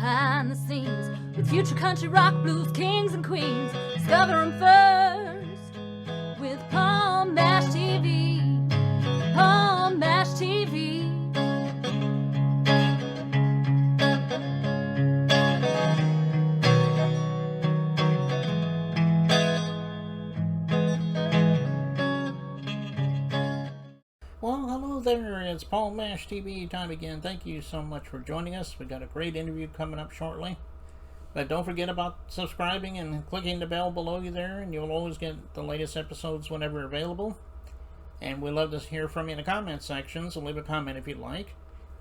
behind the scenes with future country rock blues kings and queens. Discover them first with Palm Mash TV. Palm Mash TV. Well, hello there. It's Paul Mash TV time again. Thank you so much for joining us. We got a great interview coming up shortly. But don't forget about subscribing and clicking the bell below you there, and you'll always get the latest episodes whenever available. And we'd love to hear from you in the comment section, so leave a comment if you'd like.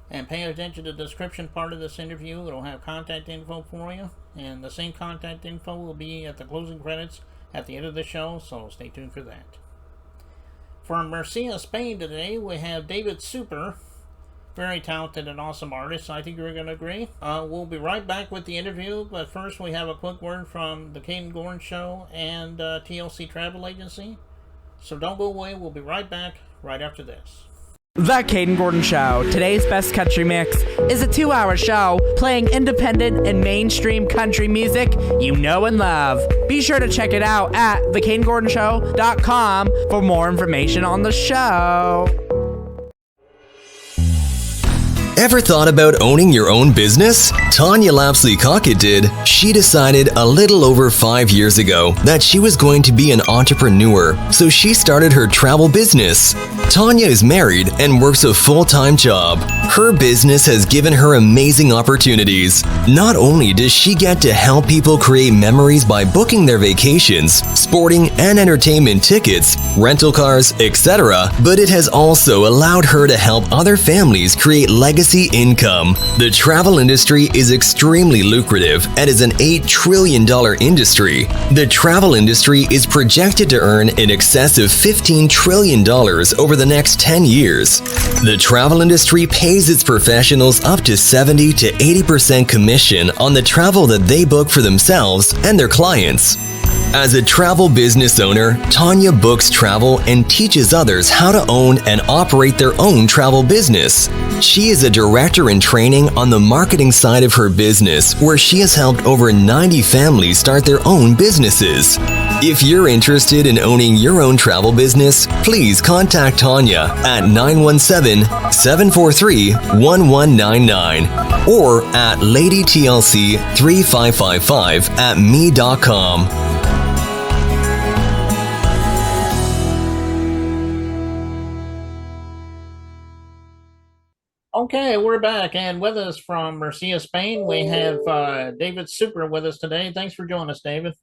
And pay attention to the description part of this interview. It'll have contact info for you. And the same contact info will be at the closing credits at the end of the show, so stay tuned for that. From Mercia, Spain today, we have David Sooper. Very talented and awesome artist. I think you're going to agree. We'll be right back with the interview, but first we have a quick word from the Caden Gorn Show and TLC Travel Agency. So don't go away. We'll be right back right after this. The Caden Gordon Show, today's best country mix, is a 2-hour show playing independent and mainstream country music you know and love. Be sure to check it out at thecadengordonshow.com for more information on the show. Ever thought about owning your own business? Tanya Lapsley-Cockett did. She decided a little over 5 years ago that she was going to be an entrepreneur, so she started her travel business. Tanya is married and works a full-time job. Her business has given her amazing opportunities. Not only does she get to help people create memories by booking their vacations, sporting and entertainment tickets, rental cars, etc., but it has also allowed her to help other families create legacy income. The travel industry is extremely lucrative and is an $8 trillion industry. The travel industry is projected to earn in excess of $15 trillion over the next 10 years. The travel industry pays its professionals up to 70 to 80% commission on the travel that they book for themselves and their clients. As a travel business owner, Tanya books travel and teaches others how to own and operate their own travel business. She is a director in training on the marketing side of her business, where she has helped over 90 families start their own businesses. If you're interested in owning your own travel business, please contact Tanya at 917-743-1199 or at ladytlc3555@me.com. Okay, we're back, and with us from Mercia, Spain, we have David Sooper with us today. Thanks for joining us, David.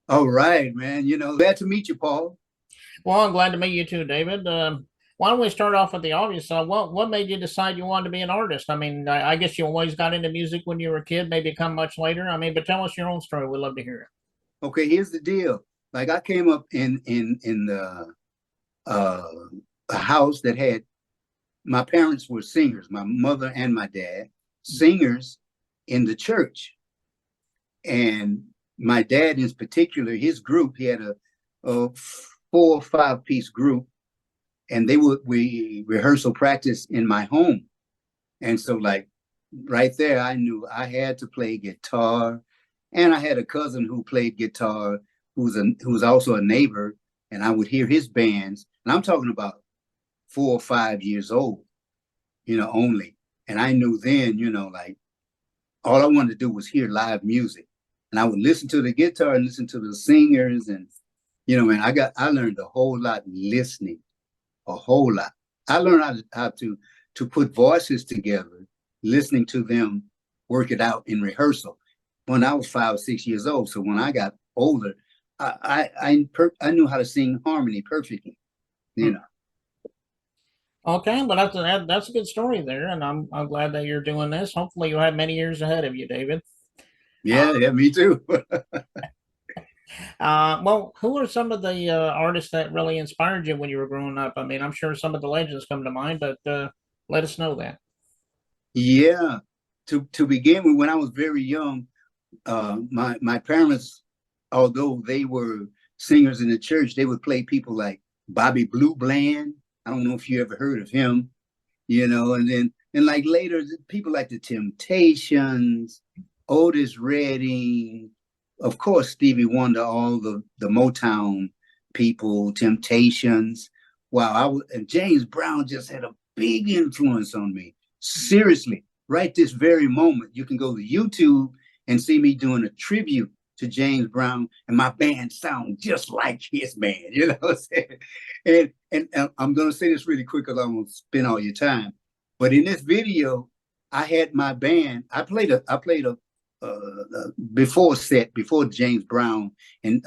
All right, man. Glad to meet you, Paul. Well, I'm glad to meet you too, David. Why don't we start off with the obvious? What made you decide you wanted to be an artist? I mean, I guess you always got into music when you were a kid, maybe come much later. I mean, but tell us your own story. We'd love to hear it. Okay, here's the deal. Like, I came up in the a house that had, my parents were singers, my mother and my dad, singers in the church. And my dad in particular, his group, he had a 4 or 5 piece group, and we rehearsal practice in my home. And so, like, right there, I knew I had to play guitar. And I had a cousin who played guitar, who's also a neighbor, and I would hear his bands. And I'm talking about 4 or 5 years old, only. And I knew then, like, all I wanted to do was hear live music. And I would listen to the guitar and listen to the singers. And, man, I learned a whole lot listening, a whole lot. I learned how to put voices together, listening to them work it out in rehearsal when I was 5 or 6 years old. So when I got older, I knew how to sing harmony perfectly, Okay, but that's a good story there, and I'm glad that you're doing this. Hopefully, you'll have many years ahead of you, David. Yeah, me too. Well, who are some of the artists that really inspired you when you were growing up? I mean, I'm sure some of the legends come to mind, but let us know that. Yeah, to begin with, when I was very young, my parents, although they were singers in the church, they would play people like Bobby Blue Bland. I don't know if you ever heard of him, and like later people like the Temptations, Otis Redding, of course, Stevie Wonder, all the Motown people, Temptations. Wow, and James Brown just had a big influence on me. Seriously, right this very moment, you can go to YouTube and see me doing a tribute to James Brown, and my band sound just like his band, you know what I'm saying? And I'm gonna say this really quick because I'm gonna spend all your time. But in this video, I had my band. I played a before James Brown and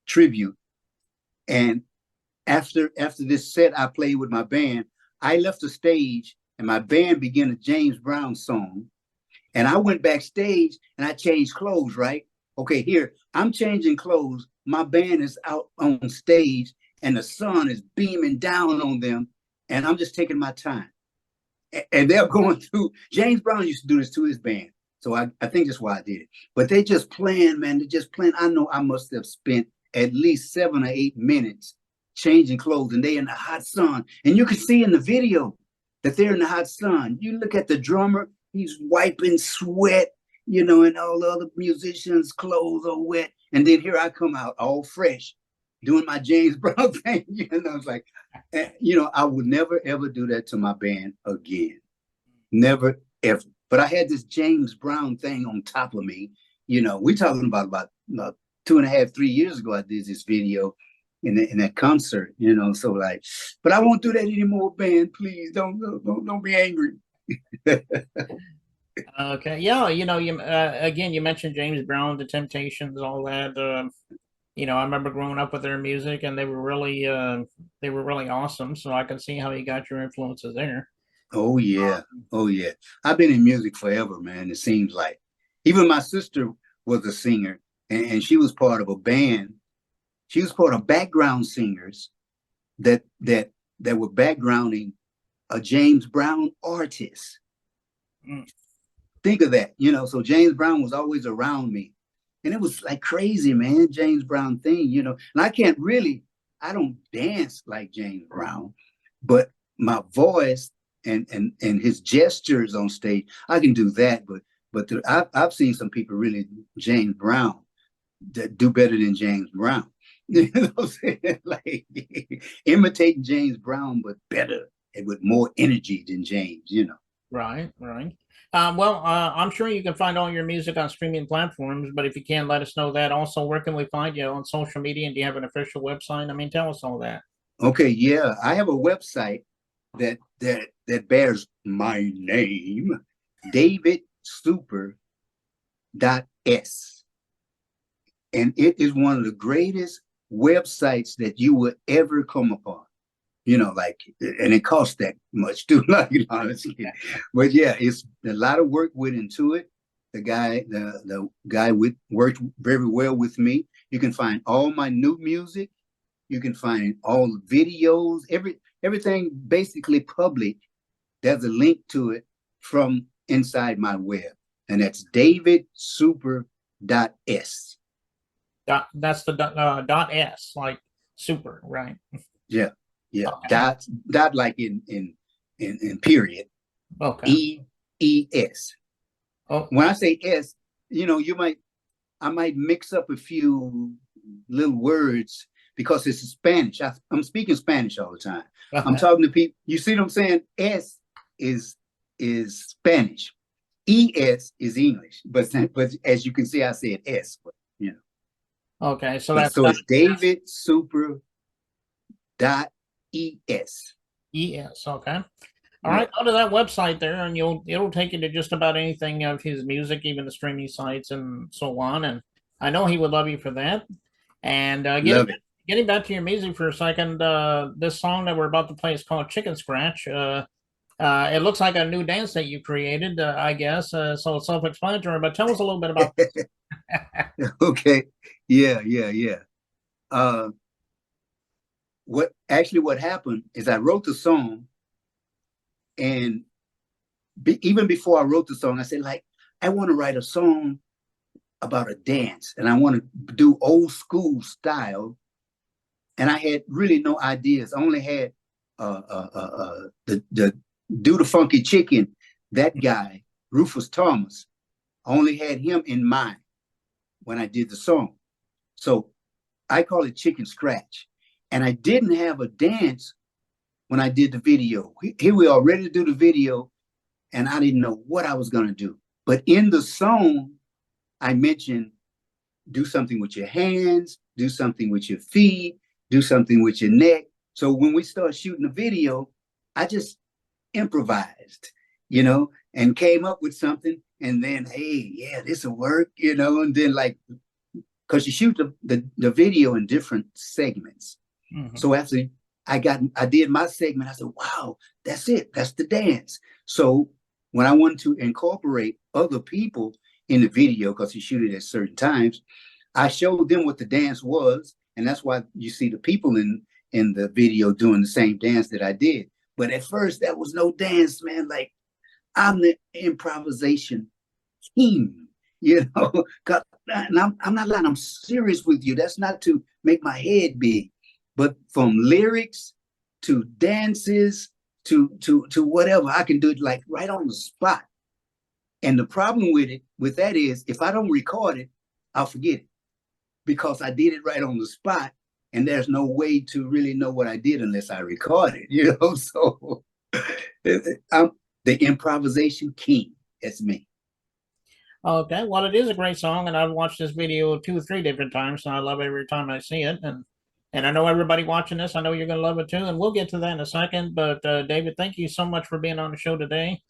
tribute, and after this set I played with my band, I left the stage and my band began a James Brown song, and I went backstage and I changed clothes, right? Okay, here I'm changing clothes, my band is out on stage and the sun is beaming down on them, and I'm just taking my time, and they're going through. James Brown used to do this to his band, so I think that's why I did it. But they just playing, man. They just playing. I know I must have spent at least 7 or 8 minutes changing clothes, and they in the hot sun. And you can see in the video that they're in the hot sun. You look at the drummer; he's wiping sweat, you know, and all the other musicians' clothes are wet. And then here I come out all fresh, doing my James Brown thing. You know, I was like, you know, I would never ever do that to my band again. Never ever. But I had this James Brown thing on top of me. You know, we're talking about 2.5, 3 years ago. I did this video in that concert. You know, so like, but I won't do that anymore, band. Please don't be angry. Okay, yeah, you know, you again, you mentioned James Brown, the Temptations, all that. You know, I remember growing up with their music, and they were really awesome. So I can see how you got your influences there. Oh yeah, oh yeah. I've been in music forever, man. It seems like. Even my sister was a singer, and she was part of a band. She was part of background singers that were backgrounding a James Brown artist. Mm. Think of that, you know. So James Brown was always around me, and it was like crazy, man. James Brown thing, you know. And I don't dance like James Brown, but my voice and his gestures on stage, I can do that. But I've seen some people really James Brown that do better than James Brown. You know what I'm saying? Like imitating James Brown, but better and with more energy than James. You know. Right, right. I'm sure you can find all your music on streaming platforms, but if you can, let us know that. Also, where can we find you on social media? And do you have an official website? I mean, tell us all that. Okay, yeah, I have a website that bears my name, davidsooper.s, and it is one of the greatest websites that you will ever come upon. You know, like, and it costs that much too, like, you know, honestly. But yeah, it's a lot of work went into it. The guy worked very well with me. You can find all my new music. You can find all the videos, everything basically public. There's a link to it from inside my web, and that's davidsooper.s. That's the dot S, like super, right? Yeah. Yeah, Okay. dot like in period. Okay. ES. Oh, When I say S, you know, I might mix up a few little words because it's Spanish. I'm speaking Spanish all the time. I'm talking to people. You see what I'm saying? S is Spanish. ES is English. But as you can see, I said S. But you know. okay. So So it's davidsooper.es. ES. Okay. All right, go to that website there, and it'll take you to just about anything of his music, even the streaming sites and so on. And I know he would love you for that. And Love it. getting back to your music for a second, this song that we're about to play is called Chicken Scratch. It looks like a new dance that you created, I guess. So it's self-explanatory, but tell us a little bit about this. Okay. Yeah. What happened is I wrote the song, and even before I wrote the song, I said, like, I want to write a song about a dance, and I want to do old school style. And I had really no ideas. I only had the Do the Funky Chicken, that guy, Rufus Thomas, only had him in mind when I did the song. So I call it chicken scratch. And I didn't have a dance when I did the video. Here we are ready to do the video, and I didn't know what I was going to do. But in the song, I mentioned do something with your hands, do something with your feet, do something with your neck. So when we started shooting the video, I just improvised, and came up with something. And then, hey, yeah, this will work, and then because you shoot the video in different segments. Mm-hmm. So after I did my segment, I said, wow, that's it. That's the dance. So when I wanted to incorporate other people in the video, because you shoot it at certain times, I showed them what the dance was. And that's why you see the people in the video doing the same dance that I did. But at first, that was no dance, man. Like, I'm the improvisation king, and I'm not lying. I'm serious with you. That's not to make my head big, but from lyrics to dances to whatever, I can do it like right on the spot. And the problem with that is if I don't record it, I'll forget it because I did it right on the spot. And there's no way to really know what I did unless I record it, So I'm the improvisation king. That's me. Okay, well, it is a great song, and I've watched this video 2 or 3 different times, and I love it every time I see it. And I know everybody watching this, I know you're going to love it too, and we'll get to that in a second. But David, thank you so much for being on the show today.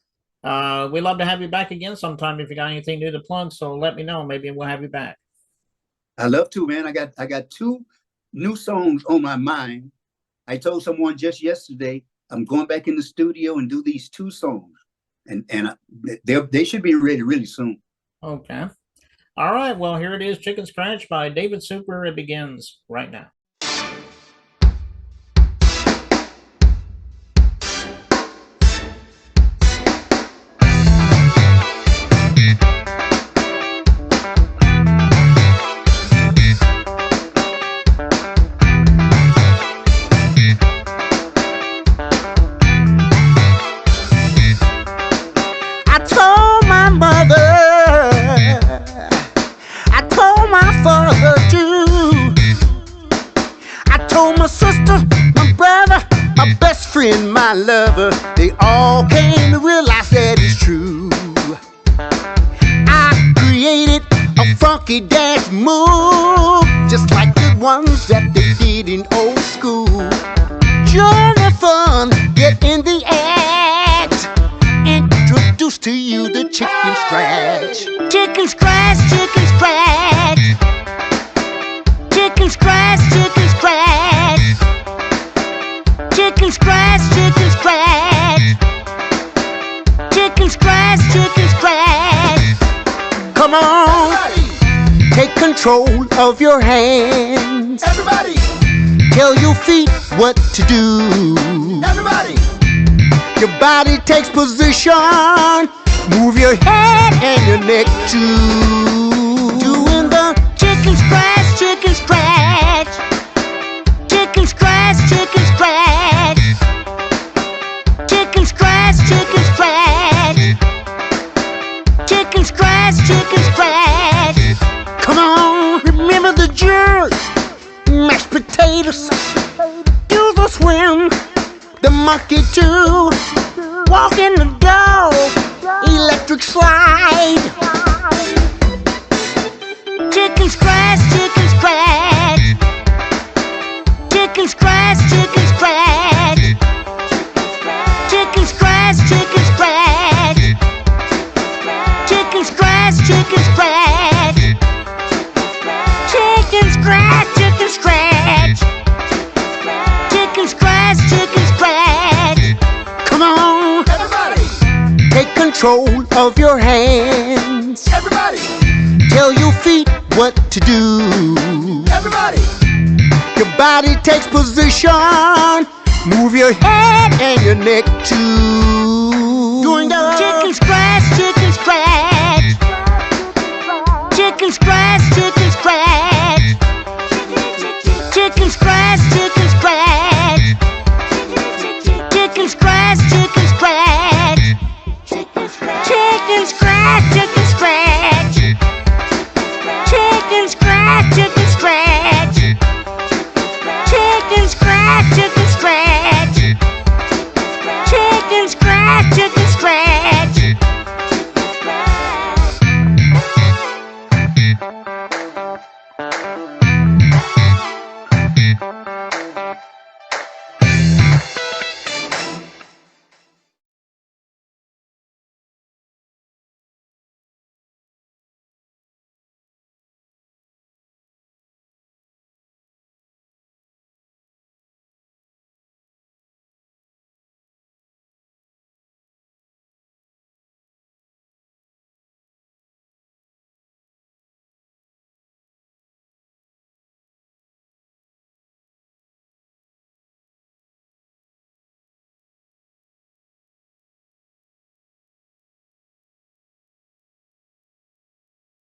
We'd love to have you back again sometime if you got anything new to plug, so let me know. Maybe we'll have you back. I love to, man. I got 2 new songs on my mind. I told someone just yesterday, I'm going back in the studio and do these 2 songs. And they should be ready really soon. Okay. All right. Well, here it is, Chicken Scratch by David Sooper. It begins right now. My lover, they all came to realize that it's true. I created a funky dance move, just like the ones that they did in old school. Join the fun, get in the act. Introduce to you the chicken scratch. Chicken scratch, chicken scratch. Chicken scratch, chicken scratch. Chicken scratch, chicken scratch. Chicken scratch, chicken scratch. Come on, take control of your hands. Everybody, tell your feet what to do. Everybody, your body takes position. Move your head and your neck too. Doing the chicken scratch, chicken scratch. Chicken scratch, chicken scratch. Chicken scratch, chicken scratch. Chicken scratch, chicken scratch. Come on, remember the jerk. Mashed potatoes. Do the swim. The monkey too. Walk in the dog. Electric slide. Chicken scratch, chicken scratch. Chicken scratch, chicken scratch. Chicken scratch, chicken scratch. Chicken scratch, chicken scratch. Chicken scratch, chicken scratch. Chicken scratch, chicken scratch. Come on, everybody, take control of your hands. Everybody, tell your feet what to do. Everybody, your body takes position. Move your head and your neck too. Doing the chicken scratch, chicken scratch. Chicken scratch, chicken scratch. Chicken scratch, chicken scratch. Chicken scratch, chicken scratch. Chicken scratch, chicken scratch. chicken